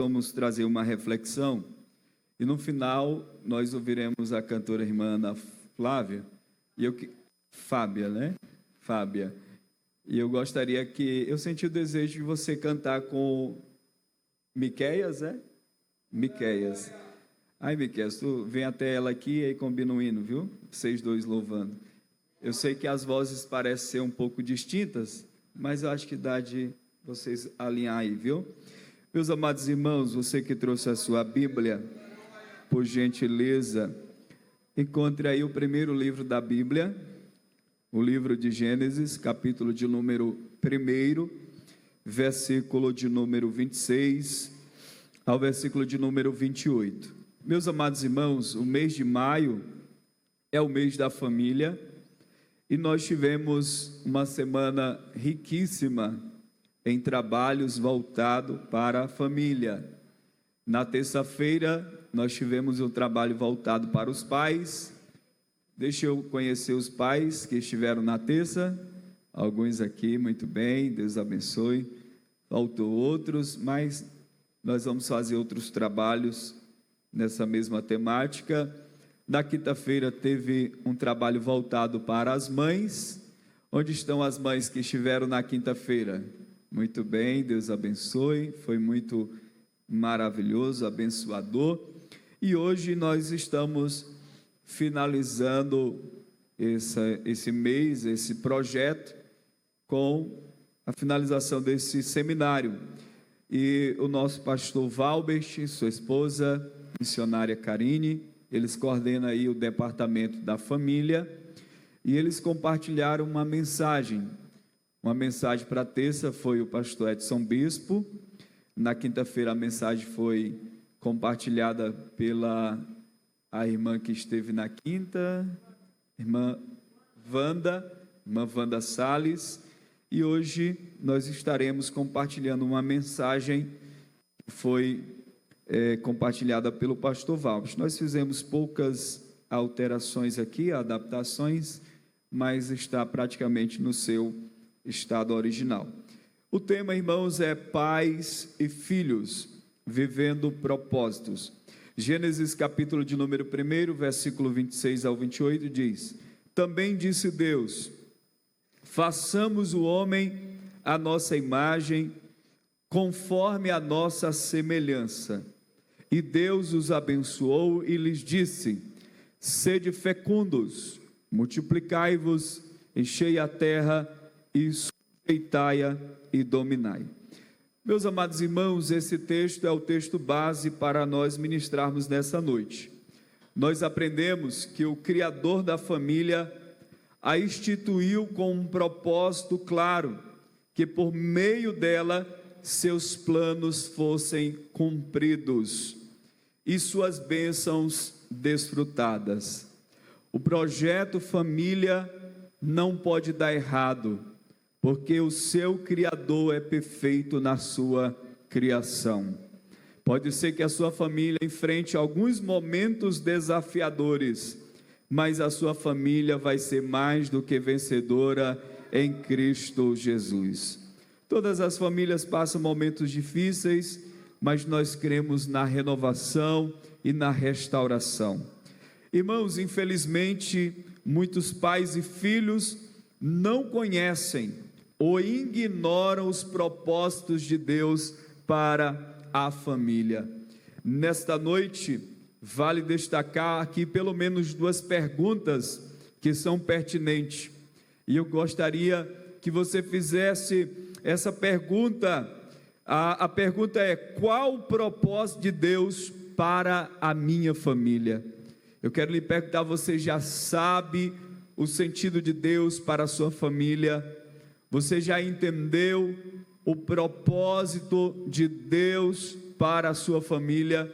vamos trazer uma reflexão e no final nós ouviremos a cantora irmã Ana Flávia Fábia, né? Fábia. E eu gostaria que eu senti o desejo de você cantar com Miqueias, é? Miqueias. Ai, Miqueias, tu vem até ela aqui e combina um hino, viu? Vocês dois louvando. Eu sei que as vozes parecem ser um pouco distintas, mas eu acho que dá de vocês alinhar aí, viu? Meus amados irmãos, você que trouxe a sua Bíblia, por gentileza, encontre aí o primeiro livro da Bíblia, o livro de Gênesis, capítulo de número 1, versículo de número 26 ao versículo de número 28. Meus amados irmãos, o mês de maio é o mês da família e nós tivemos uma semana riquíssima em trabalhos voltados para a família. Na terça-feira nós tivemos um trabalho voltado para os pais. Deixa eu conhecer os pais que estiveram na terça. Alguns aqui, muito bem, Deus abençoe. Faltou outros, mas nós vamos fazer outros trabalhos nessa mesma temática. Na quinta-feira teve um trabalho voltado para as mães. Onde estão as mães que estiveram na quinta-feira? Muito bem, Deus abençoe. Foi muito maravilhoso, abençoador. E hoje nós estamos finalizando esse mês, esse projeto, com a finalização desse seminário. E o nosso pastor Valbert, sua esposa, missionária Karine, eles coordenam aí o departamento da família, e eles compartilharam uma mensagem para a terça, foi o pastor Edson Bispo. Na quinta-feira a mensagem foi compartilhada pela a irmã que esteve na quinta, irmã Wanda Salles, e hoje nós estaremos compartilhando uma mensagem que foi compartilhada pelo pastor Valbert. Nós fizemos poucas alterações aqui, adaptações, mas está praticamente no seu estado original. O tema, irmãos, é pais e filhos vivendo propósitos. Gênesis capítulo de número 1, versículo 26 ao 28 diz: Também disse Deus: façamos o homem à nossa imagem, conforme a nossa semelhança. E Deus os abençoou e lhes disse: sede fecundos, multiplicai-vos, enchei a terra e sujeitai-a e dominai. Meus amados irmãos, esse texto é o texto base para nós ministrarmos nessa noite. Nós aprendemos que o Criador da família a instituiu com um propósito claro, que por meio dela seus planos fossem cumpridos e suas bênçãos desfrutadas. O projeto família não pode dar errado, porque o seu Criador é perfeito na sua criação. Pode ser que a sua família enfrente alguns momentos desafiadores, mas a sua família vai ser mais do que vencedora em Cristo Jesus. Todas as famílias passam momentos difíceis, mas nós cremos na renovação e na restauração. Irmãos, infelizmente, muitos pais e filhos não conhecem ou ignoram os propósitos de Deus para a família. Nesta noite, vale destacar aqui pelo menos duas perguntas que são pertinentes. E eu gostaria que você fizesse essa pergunta. A pergunta é: qual o propósito de Deus para a minha família? Eu quero lhe perguntar: você já sabe o sentido de Deus para a sua família? Você já entendeu o propósito de Deus para a sua família?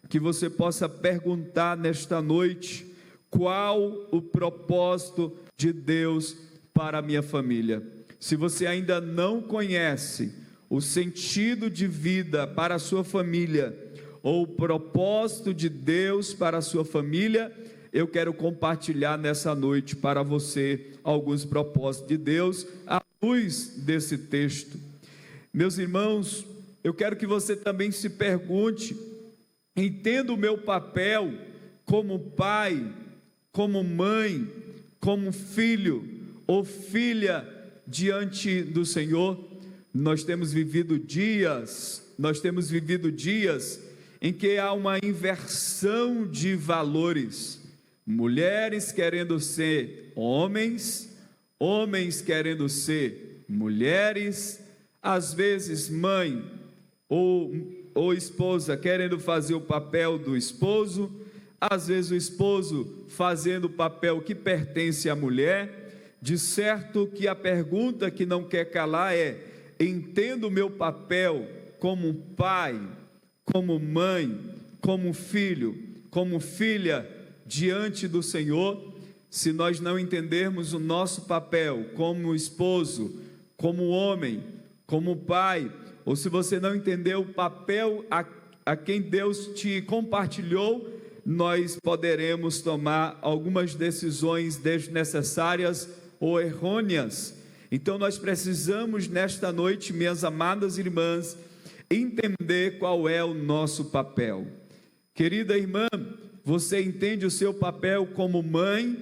Que você possa perguntar nesta noite: qual o propósito de Deus para a minha família? Se você ainda não conhece o sentido de vida para a sua família, ou o propósito de Deus para a sua família, eu quero compartilhar nessa noite para você alguns propósitos de Deus à luz desse texto. Meus irmãos, eu quero que você também se pergunte: entendo o meu papel como pai, como mãe, como filho ou filha diante do Senhor? Nós temos vivido dias em que há uma inversão de valores. Mulheres querendo ser homens, homens querendo ser mulheres, às vezes mãe ou esposa querendo fazer o papel do esposo, às vezes o esposo fazendo o papel que pertence à mulher. De certo que a pergunta que não quer calar é: entendo o meu papel como pai, como mãe, como filho, como filha diante do Senhor? Se nós não entendermos o nosso papel como esposo, como homem, como pai, ou se você não entender o papel a quem Deus te compartilhou, nós poderemos tomar algumas decisões desnecessárias ou errôneas. Então nós precisamos nesta noite, minhas amadas irmãs, entender qual é o nosso papel. Querida irmã, você entende o seu papel como mãe?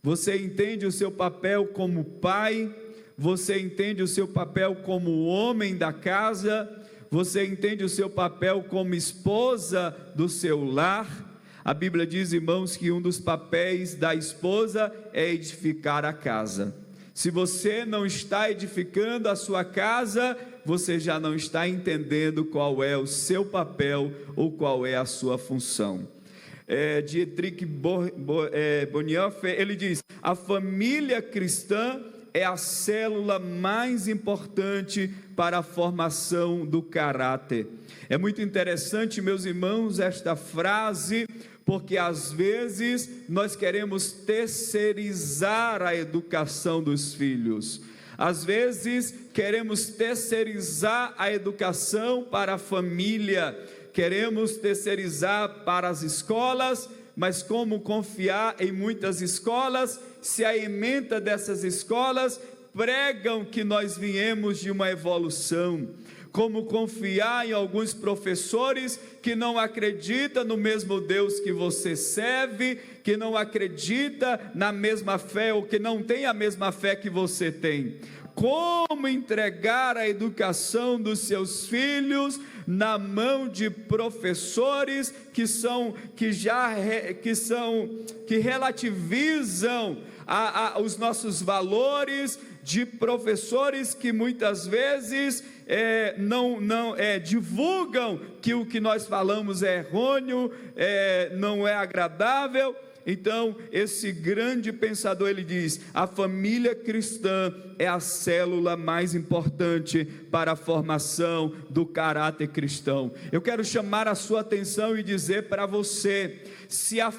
Você entende o seu papel como pai? Você entende o seu papel como homem da casa? Você entende o seu papel como esposa do seu lar? A Bíblia diz, irmãos, que um dos papéis da esposa é edificar a casa. Se você não está edificando a sua casa, você já não está entendendo qual é o seu papel ou qual é a sua função. Dietrich Bonhoeffer, ele diz: a família cristã é a célula mais importante para a formação do caráter. É muito interessante, meus irmãos, esta frase, porque às vezes nós queremos terceirizar a educação dos filhos. Às vezes queremos terceirizar a educação para a família, queremos terceirizar para as escolas, mas como confiar em muitas escolas, se a ementa dessas escolas pregam que nós viemos de uma evolução? Como confiar em alguns professores que não acreditam no mesmo Deus que você serve, que não acredita na mesma fé ou que não tem a mesma fé que você tem? Como entregar a educação dos seus filhos na mão de professores que relativizam os nossos valores, de professores que muitas vezes divulgam que o que nós falamos é errôneo, não é agradável. Então, esse grande pensador, ele diz: a família cristã é a célula mais importante para a formação do caráter cristão. Eu quero chamar a sua atenção e dizer para você: se a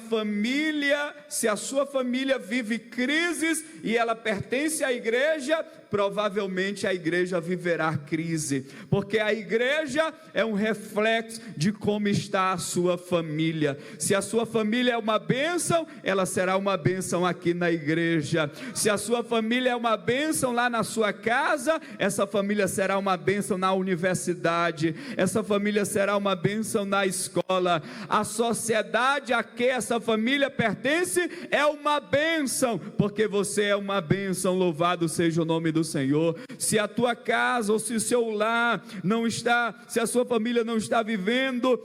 sua família vive crises e ela pertence à igreja, provavelmente a igreja viverá crise, porque a igreja é um reflexo de como está a sua família. Se a sua família é uma bênção, ela será uma bênção aqui na igreja. Se a sua família é uma bênção lá na sua casa, essa família será uma bênção na universidade, essa família será uma bênção na escola. A sociedade a que essa família pertence é uma bênção, porque você é uma bênção. Louvado seja o nome do Senhor. Se a tua casa ou se o seu lar não está, se a sua família não está vivendo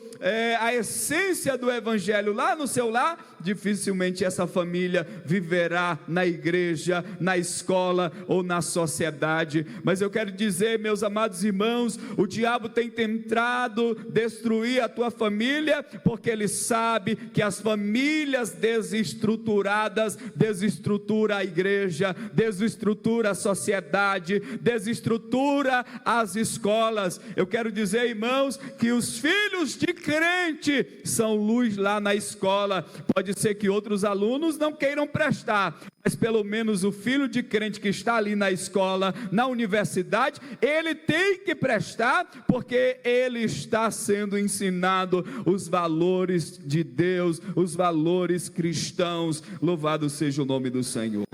a essência do evangelho lá no seu lar, dificilmente essa família viverá na igreja, na escola ou na sociedade. Mas eu quero dizer, meus amados irmãos, o diabo tem tentado destruir a tua família, porque ele sabe que as famílias desestruturadas desestrutura a igreja, desestrutura a sociedade, desestrutura as escolas. Eu quero dizer, irmãos, que os filhos de crente são luz lá na escola. Pode ser que outros alunos não queiram prestar, mas pelo menos o filho de crente que está ali na escola, na universidade, ele tem que prestar, porque ele está sendo ensinado os valores de Deus, os valores cristãos. Louvado seja o nome do Senhor.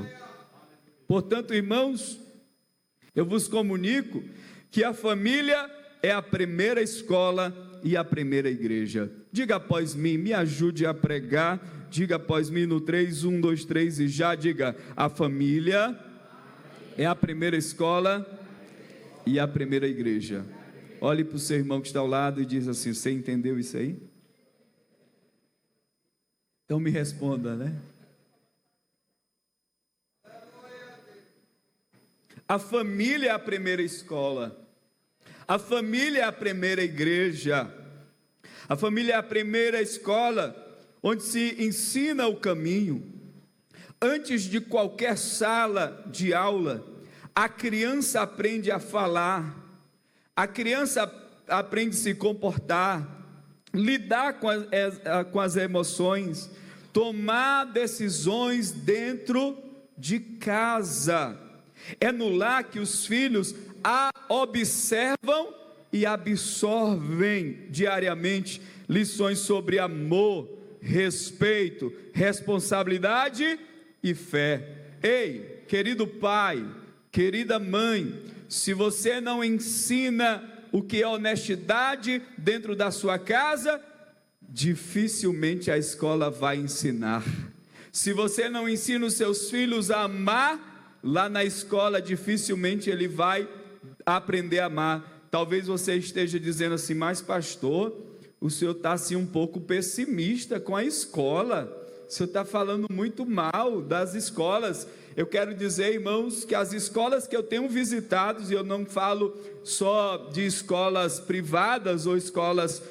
Portanto, irmãos, eu vos comunico que a família é a primeira escola e a primeira igreja. Diga após mim, me ajude a pregar. Diga após mim no 3, 1, 2, 3 e já diga: a família é a primeira escola e a primeira igreja. Olhe para o seu irmão que está ao lado e diz assim: você entendeu isso aí? Então me responda, né? A família é a primeira escola. A família é a primeira igreja. A família é a primeira escola onde se ensina o caminho. Antes de qualquer sala de aula, a criança aprende a falar, a criança aprende a se comportar, lidar com as emoções, tomar decisões dentro de casa. É no lar que os filhos a observam e absorvem diariamente lições sobre amor, respeito, responsabilidade e fé. Ei, querido pai, querida mãe, se você não ensina o que é honestidade dentro da sua casa, dificilmente a escola vai ensinar. Se você não ensina os seus filhos a amar, lá na escola dificilmente ele vai aprender a amar. Talvez você esteja dizendo assim: mas pastor, o senhor está assim um pouco pessimista com a escola, o senhor está falando muito mal das escolas. Eu quero dizer, irmãos, que as escolas que eu tenho visitado, e eu não falo só de escolas privadas ou escolas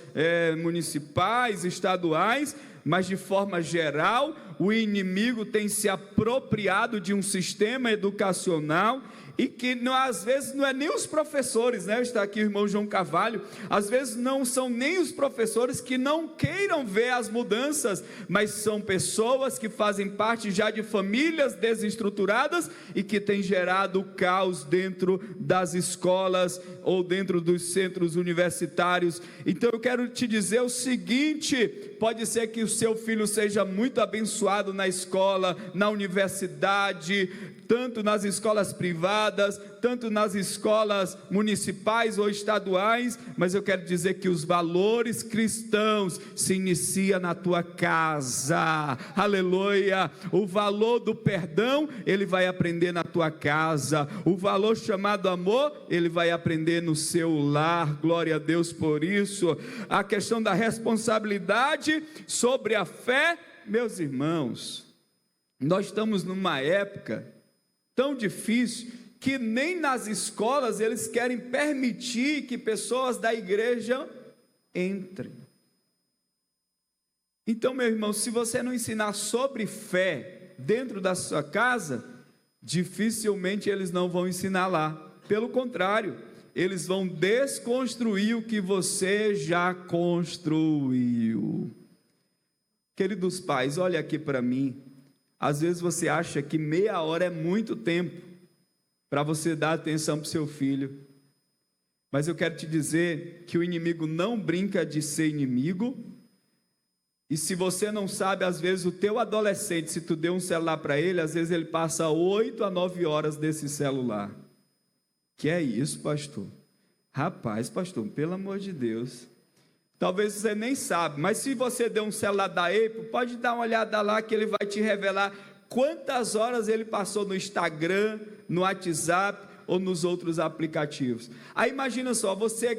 municipais, estaduais, mas de forma geral, o inimigo tem se apropriado de um sistema educacional e que às vezes não é nem os professores, né? Está aqui o irmão João Carvalho. Às vezes não são nem os professores que não queiram ver as mudanças, mas são pessoas que fazem parte já de famílias desestruturadas e que têm gerado caos dentro das escolas ou dentro dos centros universitários. Então eu quero te dizer o seguinte: pode ser que o seu filho seja muito abençoado na escola, na universidade, tanto nas escolas privadas, tanto nas escolas municipais ou estaduais, mas eu quero dizer que os valores cristãos se iniciam na tua casa. Aleluia! O valor do perdão ele vai aprender na tua casa, o valor chamado amor ele vai aprender no seu lar. Glória a Deus por isso. A questão da responsabilidade sobre a fé, meus irmãos, nós estamos numa época tão difícil que nem nas escolas eles querem permitir que pessoas da igreja entrem. Então, meu irmão, se você não ensinar sobre fé dentro da sua casa, dificilmente eles não vão ensinar lá. Pelo contrário, eles vão desconstruir o que você já construiu. Queridos pais, olha aqui para mim. Às vezes você acha que meia hora é muito tempo para você dar atenção para o seu filho, mas eu quero te dizer que o inimigo não brinca de ser inimigo, e se você não sabe, às vezes o teu adolescente, se tu deu um celular para ele, às vezes ele passa 8 a 9 horas desse celular. Que é isso, pastor? Rapaz, pastor, pelo amor de Deus, talvez você nem sabe, mas se você der um celular da Apple, pode dar uma olhada lá que ele vai te revelar quantas horas ele passou no Instagram, no WhatsApp ou nos outros aplicativos. Aí imagina só, você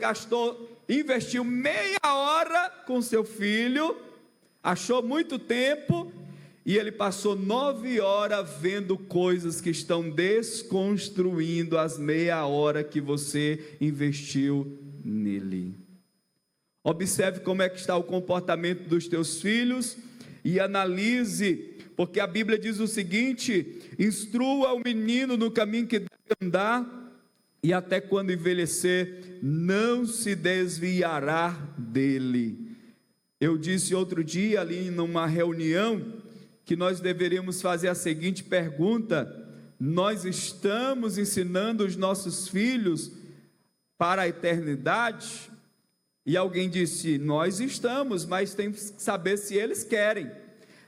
investiu meia hora com seu filho, achou muito tempo, e ele passou 9 horas vendo coisas que estão desconstruindo as meia hora que você investiu nele. Observe como é que está o comportamento dos teus filhos e analise, porque a Bíblia diz o seguinte: instrua o menino no caminho que deve andar, e até quando envelhecer, não se desviará dele. Eu disse outro dia ali numa reunião, que nós deveríamos fazer a seguinte pergunta: nós estamos ensinando os nossos filhos para a eternidade? E alguém disse: nós estamos, mas tem que saber se eles querem.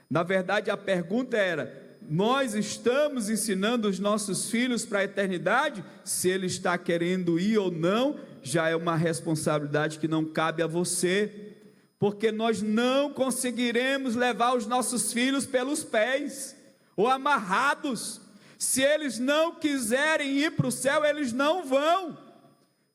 Na verdade, a pergunta era: nós estamos ensinando os nossos filhos para a eternidade? Se ele está querendo ir ou não, já é uma responsabilidade que não cabe a você, porque nós não conseguiremos levar os nossos filhos pelos pés, ou amarrados. Se eles não quiserem ir para o céu, eles não vão.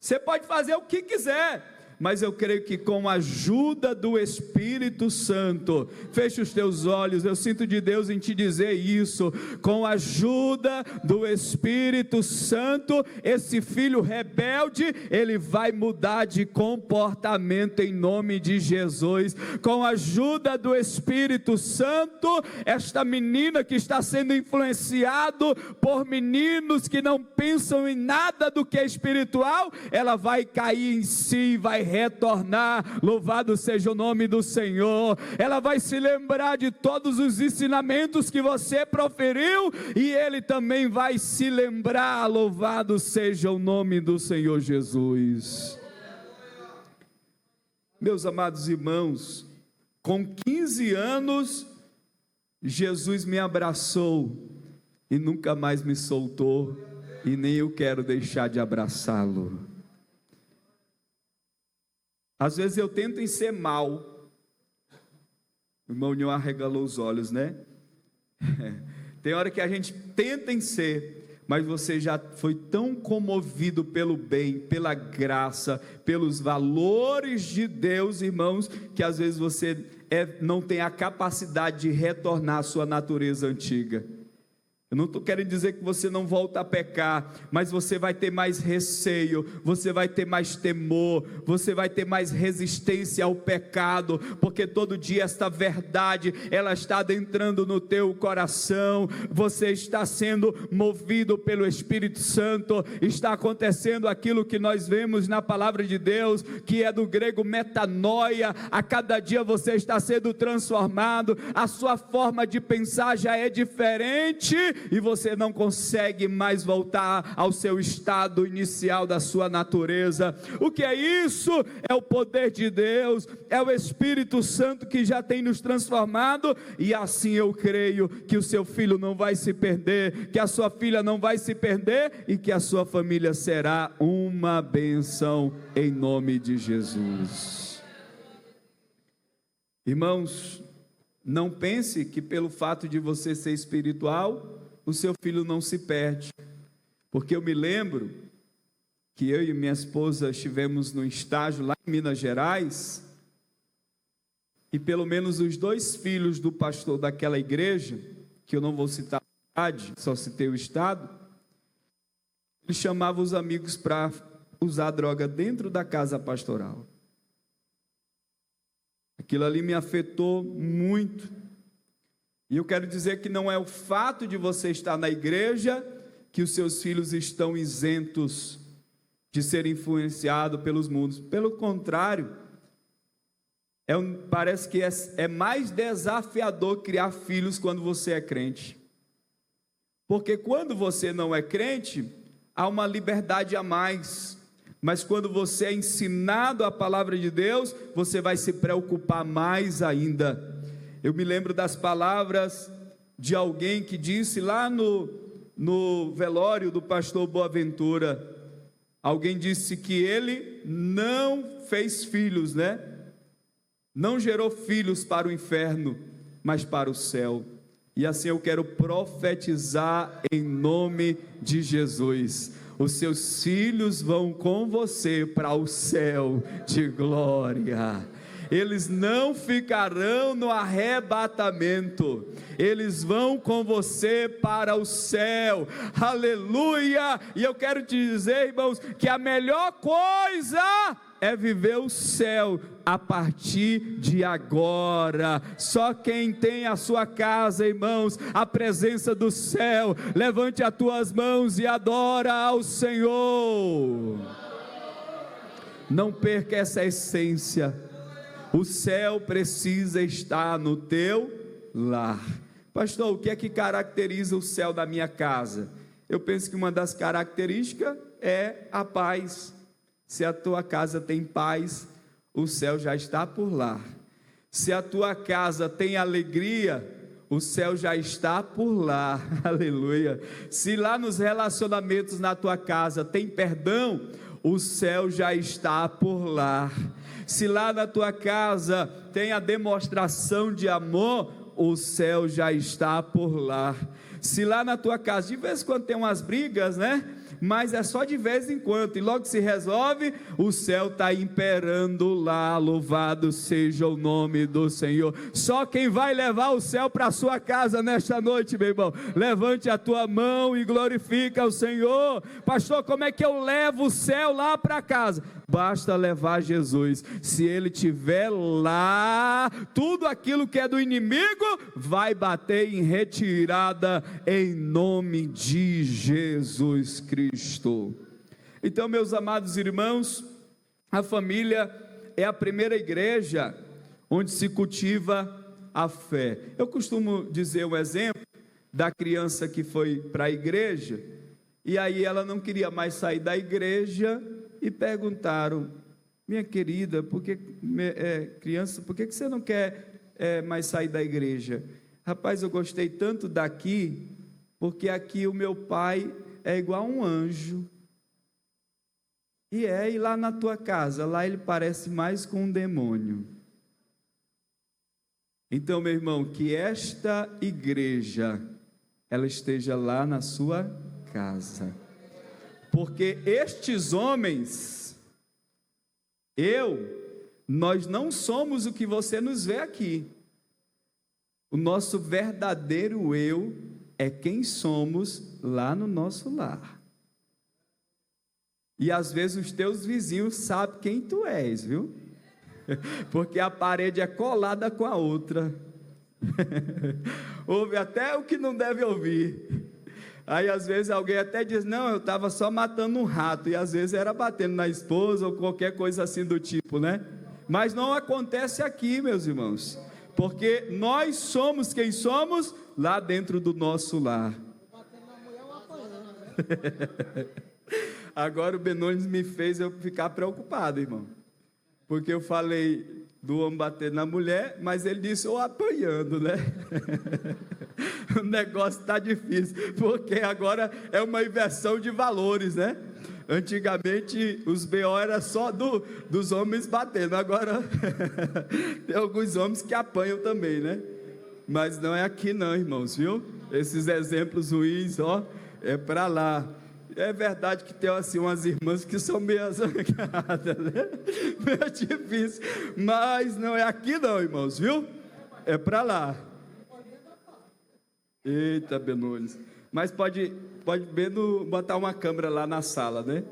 Você pode fazer o que quiser, mas eu creio que com a ajuda do Espírito Santo, feche os teus olhos, eu sinto de Deus em te dizer isso, com a ajuda do Espírito Santo, esse filho rebelde, ele vai mudar de comportamento em nome de Jesus. Com a ajuda do Espírito Santo, esta menina que está sendo influenciado por meninos que não pensam em nada do que é espiritual, ela vai cair em si, vai retornar, louvado seja o nome do Senhor. Ela vai se lembrar de todos os ensinamentos que você proferiu, e ele também vai se lembrar, louvado seja o nome do Senhor Jesus. Meus amados irmãos, com 15 anos, Jesus me abraçou, e nunca mais me soltou, e nem eu quero deixar de abraçá-lo. Às vezes eu tento em ser mal. O irmão Nho arregalou os olhos, né? Tem hora que a gente tenta em ser, mas você já foi tão comovido pelo bem, pela graça, pelos valores de Deus, irmãos, que às vezes você não tem a capacidade de retornar à sua natureza antiga. Eu não estou querendo dizer que você não volta a pecar, mas você vai ter mais receio, você vai ter mais temor, você vai ter mais resistência ao pecado, porque todo dia esta verdade, ela está adentrando no teu coração, você está sendo movido pelo Espírito Santo, está acontecendo aquilo que nós vemos na palavra de Deus, que é do grego metanoia. A cada dia você está sendo transformado, a sua forma de pensar já é diferente, e você não consegue mais voltar ao seu estado inicial da sua natureza. O que é isso? É o poder de Deus, é o Espírito Santo que já tem nos transformado, e assim eu creio que o seu filho não vai se perder, que a sua filha não vai se perder, e que a sua família será uma bênção em nome de Jesus. Irmãos, não pense que pelo fato de você ser espiritual, o seu filho não se perde, porque eu me lembro que eu e minha esposa estivemos num estágio lá em Minas Gerais, e pelo menos os 2 filhos do pastor daquela igreja, que eu não vou citar a cidade, só citei o estado, ele chamava os amigos para usar droga dentro da casa pastoral. Aquilo ali me afetou muito. E eu quero dizer que não é o fato de você estar na igreja que os seus filhos estão isentos de ser influenciados pelos mundos. Pelo contrário, parece que é mais desafiador criar filhos quando você é crente. Porque quando você não é crente, há uma liberdade a mais. Mas quando você é ensinado a palavra de Deus, você vai se preocupar mais ainda. Eu me lembro das palavras de alguém que disse lá no velório do pastor Boaventura. Alguém disse que ele não fez filhos, né? Não gerou filhos para o inferno, mas para o céu. E assim eu quero profetizar em nome de Jesus. Os seus filhos vão com você para o céu de glória. Eles não ficarão no arrebatamento, eles vão com você para o céu, aleluia. E eu quero te dizer, irmãos, que a melhor coisa é viver o céu a partir de agora. Só quem tem a sua casa, irmãos, a presença do céu, levante as tuas mãos e adora ao Senhor. Não perca essa essência. O céu precisa estar no teu lar. Pastor, o que é que caracteriza o céu da minha casa? Eu penso que uma das características é a paz. Se a tua casa tem paz, o céu já está por lá. Se a tua casa tem alegria, o céu já está por lá, aleluia. Se lá nos relacionamentos na tua casa tem perdão, o céu já está por lá. Se lá na tua casa tem a demonstração de amor, o céu já está por lá. Se lá na tua casa, de vez em quando tem umas brigas, né? Mas é só de vez em quando, e logo se resolve, o céu está imperando lá. Louvado seja o nome do Senhor. Só quem vai levar o céu para a sua casa nesta noite, meu irmão, levante a tua mão e glorifica o Senhor. Pastor, como é que eu levo o céu lá para casa? Basta levar Jesus. Se ele estiver lá, tudo aquilo que é do inimigo vai bater em retirada, em nome de Jesus Cristo. Então, meus amados irmãos, a família é a primeira igreja onde se cultiva a fé. Eu costumo dizer um exemplo da criança que foi para a igreja, e aí ela não queria mais sair da igreja, e perguntaram: minha querida, criança, por que você não quer mais sair da igreja? Rapaz, eu gostei tanto daqui, porque aqui o meu pai é igual a um anjo. E lá na tua casa, lá ele parece mais com um demônio. Então, meu irmão, que esta igreja, ela esteja lá na sua casa. Porque estes homens, nós não somos o que você nos vê aqui. O nosso verdadeiro eu é quem somos lá no nosso lar. E às vezes os teus vizinhos sabem quem tu és, viu? Porque a parede é colada com a outra. Ouve até o que não deve ouvir. Aí às vezes alguém até diz: não, eu estava só matando um rato, e às vezes era batendo na esposa ou qualquer coisa assim do tipo, né? Mas não acontece aqui, meus irmãos, porque nós somos quem somos lá dentro do nosso lar. Agora o Benones me fez eu ficar preocupado, irmão, porque eu falei do homem bater na mulher, mas ele disse ou apanhando, né? O negócio está difícil, porque agora é uma inversão de valores, né? Antigamente os BO era só dos homens batendo, agora tem alguns homens que apanham também, né? Mas não é aqui não, irmãos, viu? Esses exemplos ruins, é para lá. É verdade que tem assim umas irmãs que são meio zangadas, né? Meio difícil, mas não é aqui não, irmãos, viu? É para lá. Eita, Benones. Mas pode botar uma câmera lá na sala, né?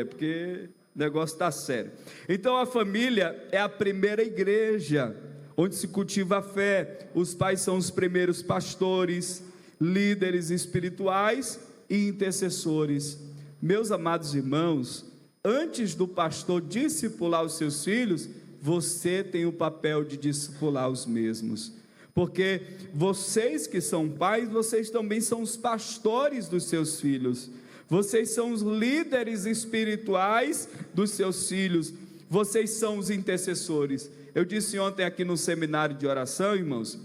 Porque o negócio está sério. Então a família é a primeira igreja onde se cultiva a fé. Os pais são os primeiros pastores, líderes espirituais e intercessores. Meus amados irmãos, antes do pastor discipular os seus filhos, você tem o papel de discipular os mesmos. Porque vocês que são pais, vocês também são os pastores dos seus filhos. Vocês são os líderes espirituais dos seus filhos. Vocês são os intercessores. Eu disse ontem aqui no seminário de oração, irmãos,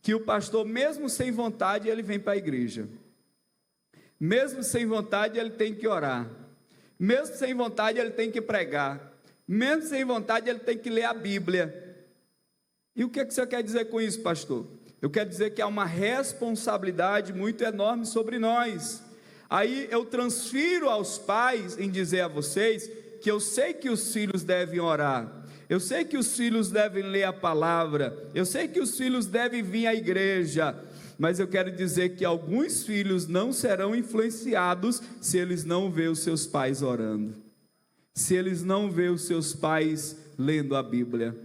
que o pastor, mesmo sem vontade, ele vem para a igreja. Mesmo sem vontade, ele tem que orar. Mesmo sem vontade, ele tem que pregar. Mesmo sem vontade, ele tem que ler a Bíblia. E o que você quer dizer com isso, pastor? Eu quero dizer que há uma responsabilidade muito enorme sobre nós. Aí eu transfiro aos pais em dizer a vocês que eu sei que os filhos devem orar, eu sei que os filhos devem ler a palavra, eu sei que os filhos devem vir à igreja, mas eu quero dizer que alguns filhos não serão influenciados se eles não verem os seus pais orando, se eles não verem os seus pais lendo a Bíblia,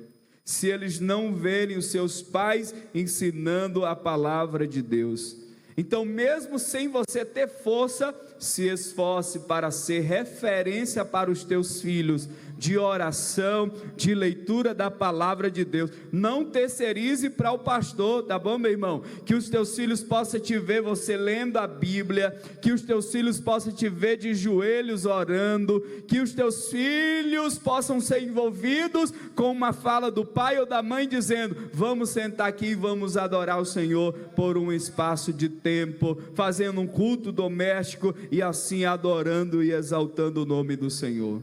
se eles não verem os seus pais ensinando a palavra de Deus. Então, mesmo sem você ter força, se esforce para ser referência para os teus filhos, de oração, de leitura da palavra de Deus. Não terceirize para o pastor, tá bom, meu irmão? Que os teus filhos possam te ver você lendo a Bíblia, que os teus filhos possam te ver de joelhos orando, que os teus filhos possam ser envolvidos com uma fala do pai ou da mãe dizendo: vamos sentar aqui e vamos adorar o Senhor por um espaço de tempo, fazendo um culto doméstico e assim adorando e exaltando o nome do Senhor,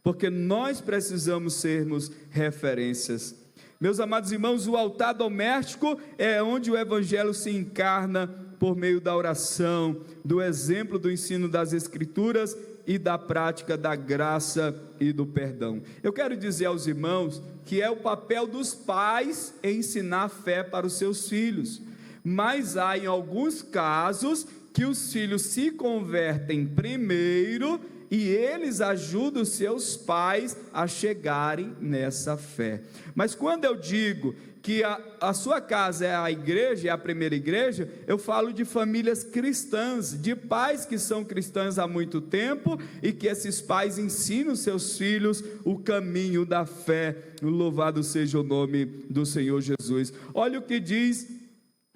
porque nós precisamos sermos referências. Meus amados irmãos, o altar doméstico é onde o evangelho se encarna por meio da oração, do exemplo do ensino das Escrituras e da prática da graça e do perdão. Eu quero dizer aos irmãos que é o papel dos pais ensinar a fé para os seus filhos, mas há em alguns casos que os filhos se convertem primeiro e eles ajudam os seus pais a chegarem nessa fé. Mas quando eu digo que a sua casa é a igreja, é a primeira igreja, eu falo de famílias cristãs, de pais que são cristãos há muito tempo, e que esses pais ensinam seus filhos o caminho da fé. Louvado seja o nome do Senhor Jesus. Olha o que diz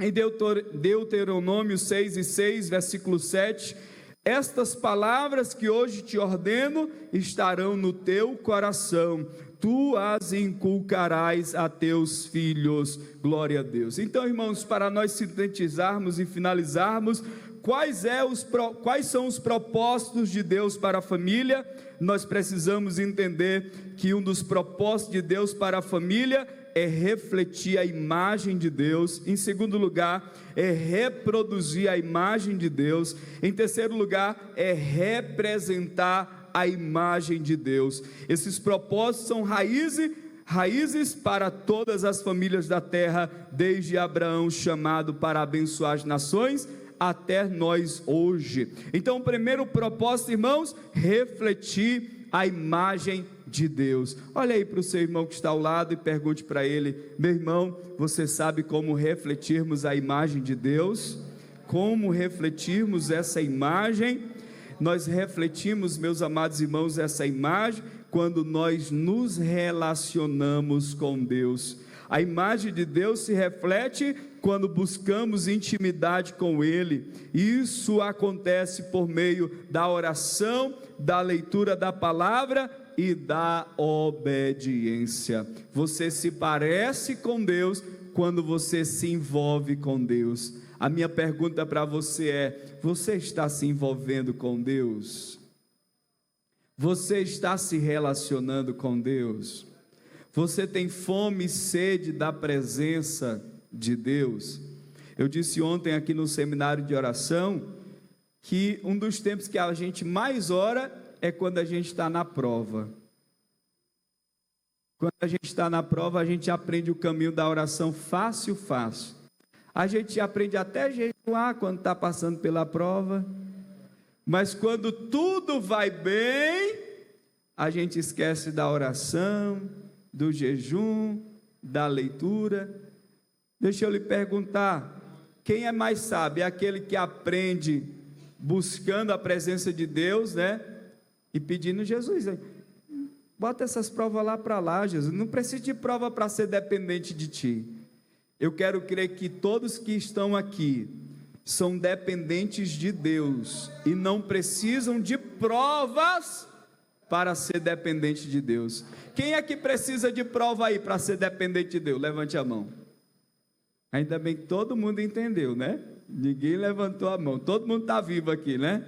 em Deuteronômio 6:6, versículo 7, estas palavras que hoje te ordeno estarão no teu coração, tu as inculcarás a teus filhos. Glória a Deus. Então, irmãos, para nós sintetizarmos e finalizarmos, quais são os propósitos de Deus para a família? Nós precisamos entender que um dos propósitos de Deus para a família é refletir a imagem de Deus. Em segundo lugar, é reproduzir a imagem de Deus. Em terceiro lugar, é representar a imagem de Deus. Esses propósitos são raízes para todas as famílias da terra, desde Abraão chamado para abençoar as nações, até nós hoje. Então, o primeiro propósito, irmãos, refletir a imagem de Deus. Olha aí para o seu irmão que está ao lado e pergunte para ele: meu irmão, você sabe como refletirmos a imagem de Deus? Como refletirmos essa imagem? Nós refletimos, meus amados irmãos, essa imagem quando nós nos relacionamos com Deus. A imagem de Deus se reflete quando buscamos intimidade com Ele. Isso acontece por meio da oração, da leitura da palavra e da obediência. Você se parece com Deus quando você se envolve com Deus. A minha pergunta para você é: você está se envolvendo com Deus? Você está se relacionando com Deus? Você tem fome e sede da presença de Deus? Eu disse ontem aqui no seminário de oração que um dos tempos que a gente mais ora é quando a gente está na prova. Quando a gente está na prova, a gente aprende o caminho da oração fácil. A gente aprende até jejuar quando está passando pela prova, mas quando tudo vai bem, a gente esquece da oração, do jejum, da leitura. Deixa eu lhe perguntar, quem é mais sábio? É aquele que aprende buscando a presença de Deus, né? E pedindo: Jesus, bota essas provas lá para lá, Jesus, não preciso de prova para ser dependente de Ti. Eu quero crer que todos que estão aqui são dependentes de Deus e não precisam de provas para ser dependente de Deus. Quem é que precisa de prova aí para ser dependente de Deus? Levante a mão. Ainda bem que todo mundo entendeu, né? Ninguém levantou a mão, todo mundo está vivo aqui, né?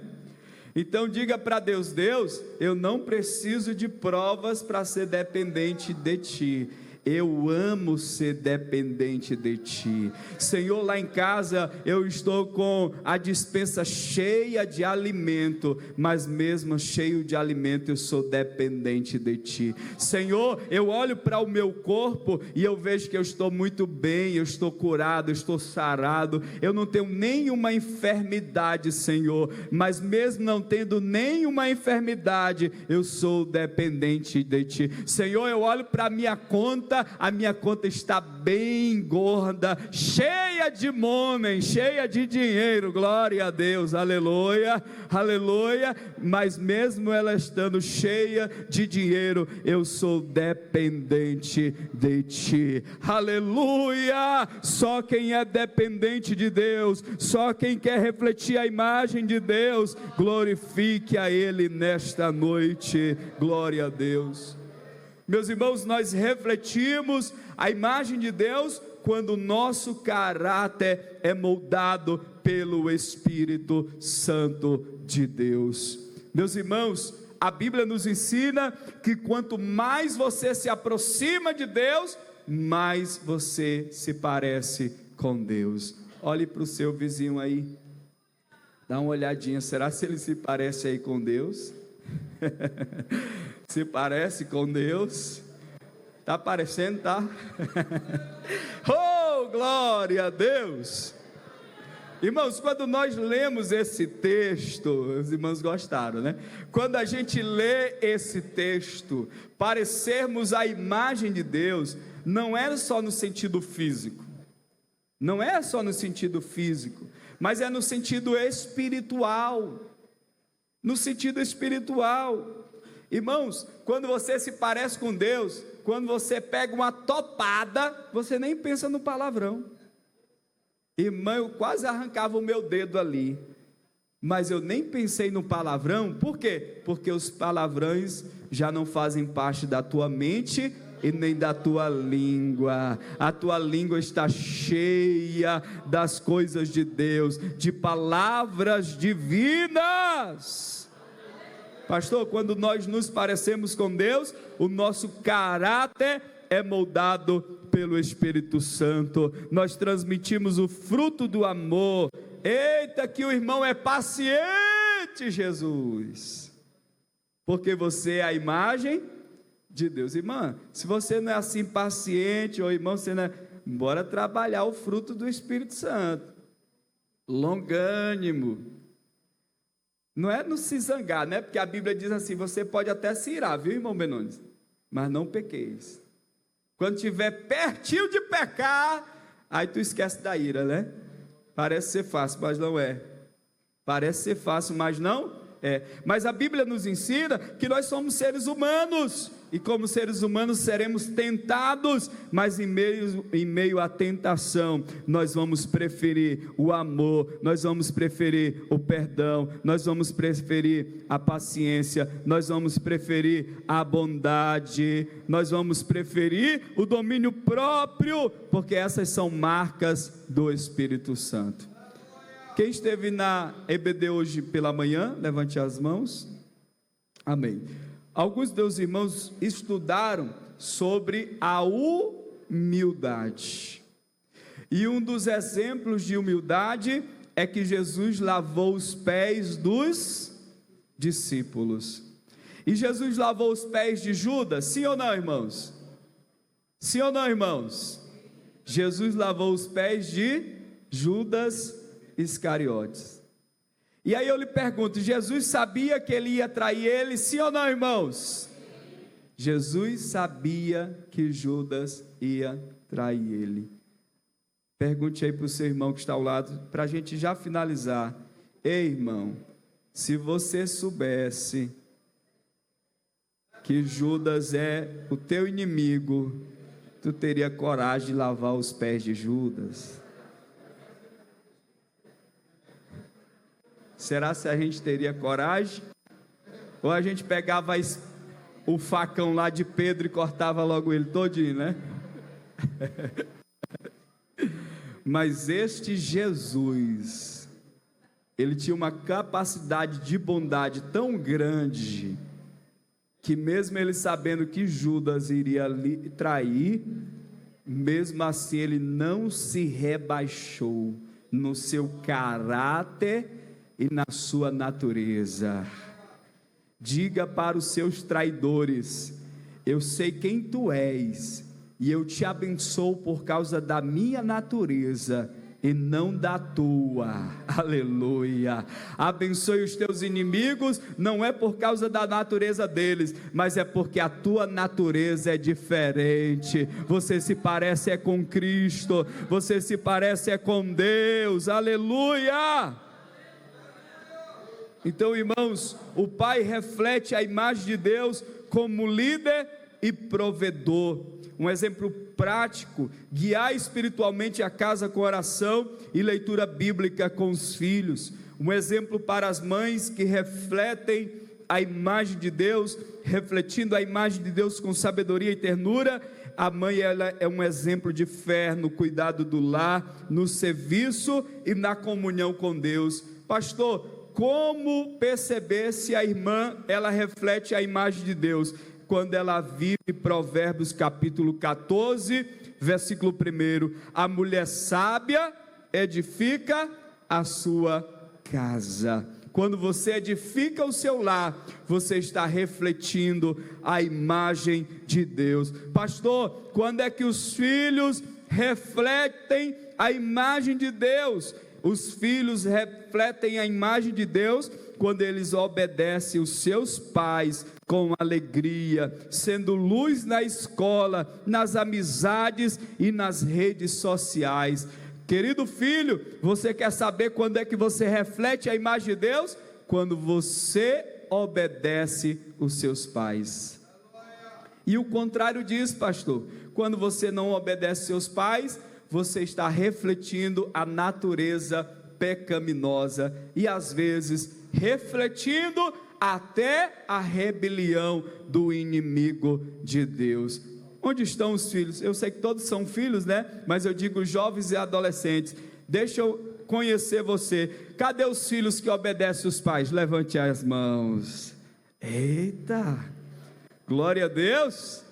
Então diga para Deus: Deus, eu não preciso de provas para ser dependente de Ti. Eu amo ser dependente de Ti. Senhor, lá em casa eu estou com a despensa cheia de alimento, mas mesmo cheio de alimento eu sou dependente de Ti. Senhor, eu olho para o meu corpo e eu vejo que eu estou muito bem, eu estou curado, eu estou sarado, eu não tenho nenhuma enfermidade, Senhor, mas mesmo não tendo nenhuma enfermidade, eu sou dependente de Ti. Senhor, eu olho para a minha conta a minha conta está bem gorda, cheia de money, cheia de dinheiro, glória a Deus, aleluia, aleluia, mas mesmo ela estando cheia de dinheiro, eu sou dependente de ti, aleluia. Só quem é dependente de Deus, só quem quer refletir a imagem de Deus, glorifique a Ele nesta noite, glória a Deus. Meus irmãos, nós refletimos a imagem de Deus quando o nosso caráter é moldado pelo Espírito Santo de Deus. Meus irmãos, a Bíblia nos ensina que quanto mais você se aproxima de Deus, mais você se parece com Deus. Olhe para o seu vizinho aí, dá uma olhadinha, será que ele se parece aí com Deus? Se parece com Deus? Está parecendo, tá? Oh, glória a Deus! Irmãos, quando nós lemos esse texto, os irmãos gostaram, né? Quando a gente lê esse texto, parecermos a imagem de Deus, não é só no sentido físico, não é só no sentido físico, mas é no sentido espiritual, no sentido espiritual. Irmãos, quando você se parece com Deus, quando você pega uma topada, você nem pensa no palavrão. Irmão, eu quase arrancava o meu dedo ali, mas eu nem pensei no palavrão. Por quê? Porque os palavrões já não fazem parte da tua mente e nem da tua língua. A tua língua está cheia das coisas de Deus, de palavras divinas. Pastor, quando nós nos parecemos com Deus, o nosso caráter é moldado pelo Espírito Santo. Nós transmitimos o fruto do amor. Eita, que o irmão é paciente, Jesus, porque você é a imagem de Deus. Irmã, se você não é assim paciente, ou irmão, você não é, bora trabalhar o fruto do Espírito Santo. Longânimo. Não é não se zangar, né? Porque a Bíblia diz assim, você pode até se irar, viu, irmão Benones? Mas não pequeis. Quando estiver pertinho de pecar, aí tu esquece da ira, né? Parece ser fácil, mas não é. Parece ser fácil, mas não é. Mas a Bíblia nos ensina que nós somos seres humanos, e como seres humanos seremos tentados, mas em meio à tentação, nós vamos preferir o amor, nós vamos preferir o perdão, nós vamos preferir a paciência, nós vamos preferir a bondade, nós vamos preferir o domínio próprio, porque essas são marcas do Espírito Santo. Quem esteve na EBD hoje pela manhã, levante as mãos. Amém. Alguns dos irmãos estudaram sobre a humildade. E um dos exemplos de humildade é que Jesus lavou os pés dos discípulos. E Jesus lavou os pés de Judas, sim ou não, irmãos? Sim ou não, irmãos? Jesus lavou os pés de Judas Iscariotes. E aí eu lhe pergunto, Jesus sabia que ele ia trair ele, sim ou não, irmãos? Jesus sabia que Judas ia trair ele. Pergunte aí para o seu irmão que está ao lado, para a gente já finalizar. Ei, irmão, se você soubesse que Judas é o teu inimigo, tu teria coragem de lavar os pés de Judas? Será se a gente teria coragem? Ou a gente pegava o facão lá de Pedro e cortava logo ele todinho, né? Mas este Jesus, ele tinha uma capacidade de bondade tão grande, que mesmo ele sabendo que Judas iria trair, mesmo assim ele não se rebaixou no seu caráter e na sua natureza. Diga para os seus traidores: eu sei quem tu és, e eu te abençoo por causa da minha natureza, e não da tua. Aleluia. Abençoe os teus inimigos, não é por causa da natureza deles, mas é porque a tua natureza é diferente. Você se parece é com Cristo, você se parece é com Deus. Aleluia. Então, irmãos, o pai reflete a imagem de Deus como líder e provedor. Um exemplo prático: guiar espiritualmente a casa com oração e leitura bíblica com os filhos. Um exemplo para as mães que refletem a imagem de Deus, refletindo a imagem de Deus com sabedoria e ternura. A mãe, ela é um exemplo de fé no cuidado do lar, no serviço e na comunhão com Deus. Pastor, como perceber se a irmã, ela reflete a imagem de Deus? Quando ela vive Provérbios capítulo 14, versículo 1: a mulher sábia edifica a sua casa. Quando você edifica o seu lar, você está refletindo a imagem de Deus. Pastor, quando é que os filhos refletem a imagem de Deus? Os filhos refletem a imagem de Deus quando eles obedecem os seus pais com alegria, sendo luz na escola, nas amizades e nas redes sociais. Querido filho, você quer saber quando é que você reflete a imagem de Deus? Quando você obedece os seus pais. E o contrário disso, pastor: quando você não obedece seus pais, você está refletindo a natureza pecaminosa e às vezes refletindo até a rebelião do inimigo de Deus. Onde estão os filhos? Eu sei que todos são filhos, né? Mas eu digo jovens e adolescentes. Deixa eu conhecer você. Cadê os filhos que obedecem os pais? Levante as mãos. Eita! Glória a Deus!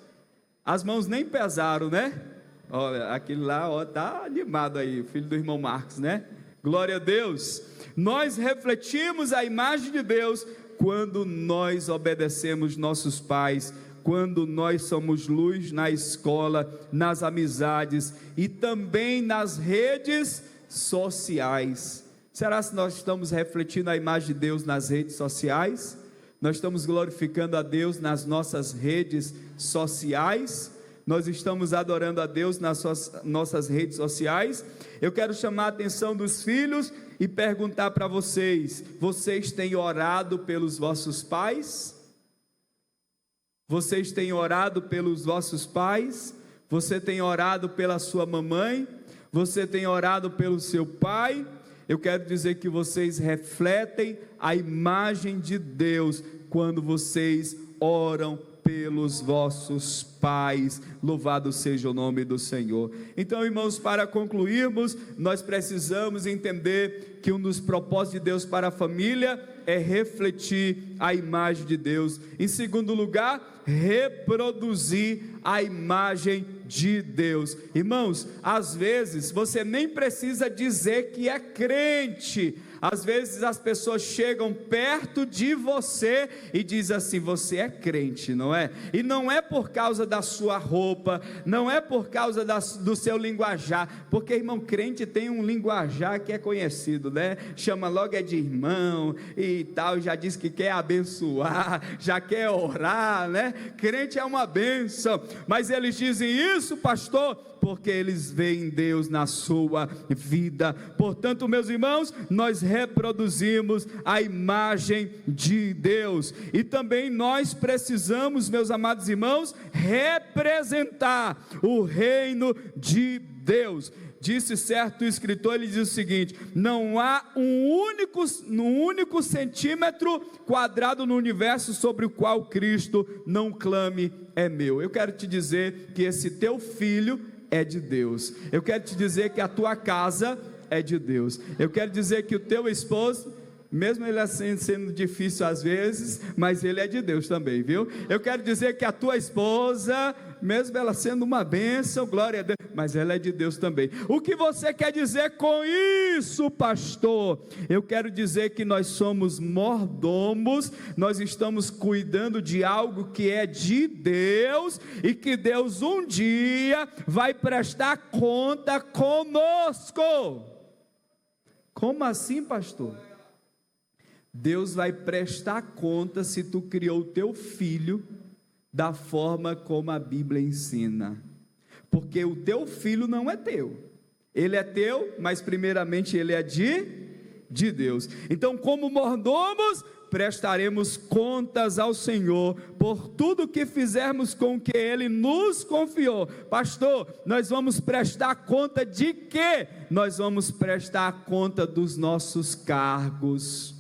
As mãos nem pesaram, né? Olha, aquele lá, ó, tá animado aí, o filho do irmão Marcos, né? Glória a Deus. Nós refletimos a imagem de Deus quando nós obedecemos nossos pais, quando nós somos luz na escola, nas amizades e também nas redes sociais. Será que nós estamos refletindo a imagem de Deus nas redes sociais? Nós estamos glorificando a Deus nas nossas redes sociais? Nós estamos adorando a Deus nas nossas redes sociais? Eu quero chamar a atenção dos filhos e perguntar para vocês: vocês têm orado pelos vossos pais? Vocês têm orado pelos vossos pais? Você tem orado pela sua mamãe? Você tem orado pelo seu pai? Eu quero dizer que vocês refletem a imagem de Deus quando vocês oram pelos vossos pais. Louvado seja o nome do Senhor. Então, irmãos, para concluirmos, nós precisamos entender que um dos propósitos de Deus para a família é refletir a imagem de Deus. Em segundo lugar, reproduzir a imagem de Deus. Irmãos, às vezes você nem precisa dizer que é crente. Às vezes as pessoas chegam perto de você e dizem assim: você é crente, não é? E não é por causa da sua roupa, não é por causa do seu linguajar, porque, irmão, crente tem um linguajar que é conhecido, né? Chama logo de irmão e tal, já diz que quer abençoar, já quer orar, né? Crente é uma bênção, mas eles dizem isso, pastor, porque eles veem Deus na sua vida. Portanto, meus irmãos, nós reproduzimos a imagem de Deus, e também nós precisamos, meus amados irmãos, representar o reino de Deus. Disse certo escritor, ele diz o seguinte: não há um único centímetro quadrado no universo sobre o qual Cristo não clame é meu. Eu quero te dizer que esse teu filho é de Deus. Eu quero te dizer que a tua casa é de Deus. Eu quero dizer que o teu esposo, mesmo ele sendo difícil às vezes, mas ele é de Deus também, viu? Eu quero dizer que a tua esposa, mesmo ela sendo uma bênção, glória a Deus, mas ela é de Deus também. O que você quer dizer com isso, pastor? Eu quero dizer que nós somos mordomos, nós estamos cuidando de algo que é de Deus, e que Deus um dia vai prestar conta conosco. Como assim, pastor? Deus vai prestar conta se tu criou o teu filho da forma como a Bíblia ensina. Porque o teu filho não é teu. Ele é teu, mas primeiramente ele é de Deus. Então, como mordomos, prestaremos contas ao Senhor por tudo que fizermos com que Ele nos confiou. Pastor, nós vamos prestar conta de quê? Nós vamos prestar conta dos nossos cargos.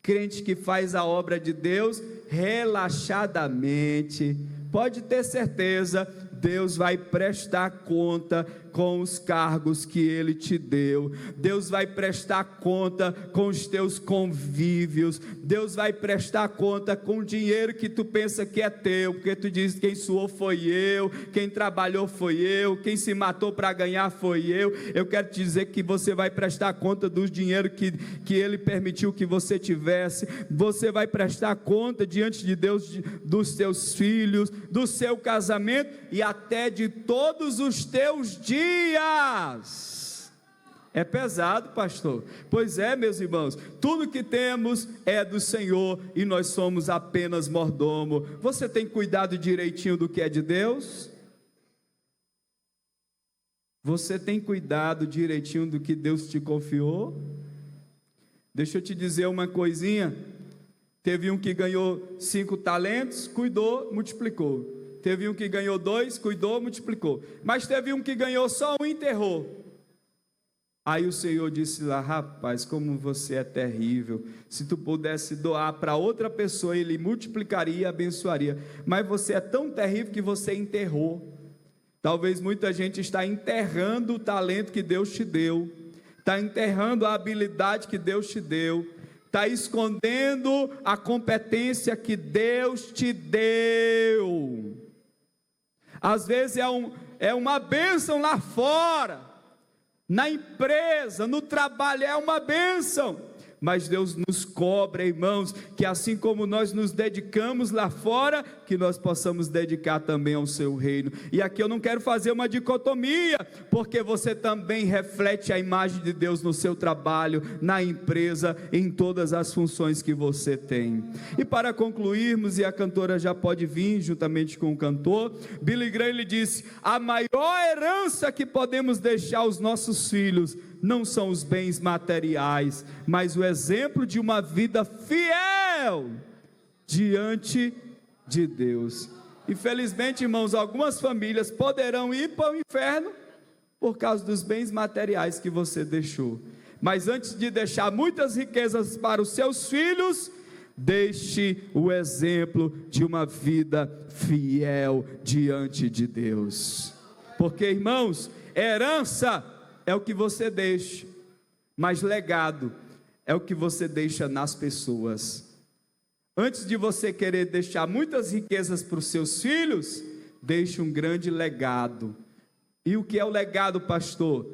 Crente que faz a obra de Deus relaxadamente, pode ter certeza, Deus vai prestar conta com os cargos que Ele te deu. Deus vai prestar conta com os teus convívios. Deus vai prestar conta com o dinheiro que tu pensa que é teu, porque tu diz: quem suou foi eu, quem trabalhou foi eu, quem se matou para ganhar foi eu. Eu quero te dizer que você vai prestar conta do dinheiro que Ele permitiu que você tivesse. Você vai prestar conta diante de Deus dos teus filhos, do seu casamento e até de todos os teus dias. É pesado, pastor. Pois é, meus irmãos, tudo que temos é do Senhor e nós somos apenas mordomo. Você tem cuidado direitinho do que é de Deus? Você tem cuidado direitinho do que Deus te confiou? Deixa eu te dizer uma coisinha. Teve um que ganhou 5 talentos, cuidou, multiplicou. Teve um que ganhou 2, cuidou, multiplicou. Mas teve um que ganhou só 1 e enterrou. Aí o Senhor disse lá: rapaz, como você é terrível. Se tu pudesse doar para outra pessoa, Ele multiplicaria e abençoaria. Mas você é tão terrível que você enterrou. Talvez muita gente está enterrando o talento que Deus te deu. Está enterrando a habilidade que Deus te deu. Está escondendo a competência que Deus te deu. Às vezes é uma bênção lá fora, na empresa, no trabalho, é uma bênção. Mas Deus nos cobra, irmãos, que assim como nós nos dedicamos lá fora, que nós possamos dedicar também ao seu reino. E aqui eu não quero fazer uma dicotomia, porque você também reflete a imagem de Deus no seu trabalho, na empresa, em todas as funções que você tem. E para concluirmos, e a cantora já pode vir juntamente com o cantor, Billy Graham ele disse: a maior herança que podemos deixar aos nossos filhos não são os bens materiais, mas o exemplo de uma vida fiel diante de Deus. Infelizmente, irmãos, algumas famílias poderão ir para o inferno por causa dos bens materiais que você deixou. Mas antes de deixar muitas riquezas para os seus filhos, deixe o exemplo de uma vida fiel diante de Deus. Porque, irmãos, herança é o que você deixa, mas legado é o que você deixa nas pessoas. Antes de você querer deixar muitas riquezas para os seus filhos, deixe um grande legado. E o que é o legado, pastor?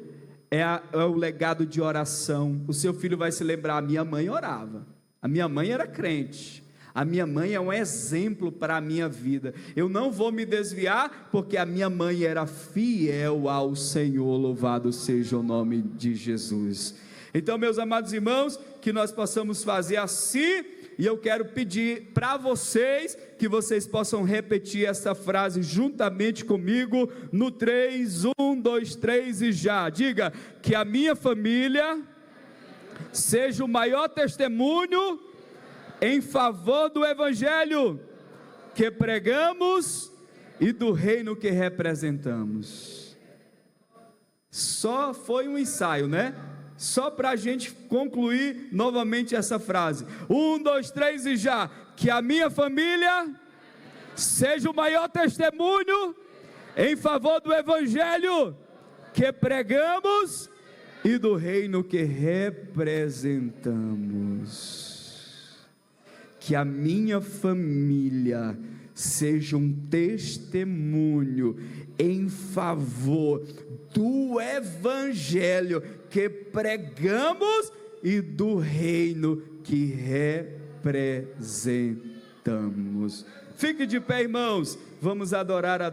É o legado de oração. O seu filho vai se lembrar: a minha mãe orava, a minha mãe era crente, a minha mãe é um exemplo para a minha vida. Eu não vou me desviar, porque a minha mãe era fiel ao Senhor. Louvado seja o nome de Jesus. Então, meus amados irmãos, que nós possamos fazer assim. E eu quero pedir para vocês que vocês possam repetir essa frase juntamente comigo no 3, 1, 2, 3 e já. Diga: que a minha família seja o maior testemunho em favor do Evangelho que pregamos e do reino que representamos. Só foi um ensaio, né? Só para a gente concluir novamente essa frase. 1, 2, 3 e já. Que a minha família seja o maior testemunho em favor do Evangelho que pregamos e do reino que representamos. Que a minha família seja um testemunho em favor do Evangelho que pregamos e do reino que representamos. Fique de pé, irmãos, vamos adorar a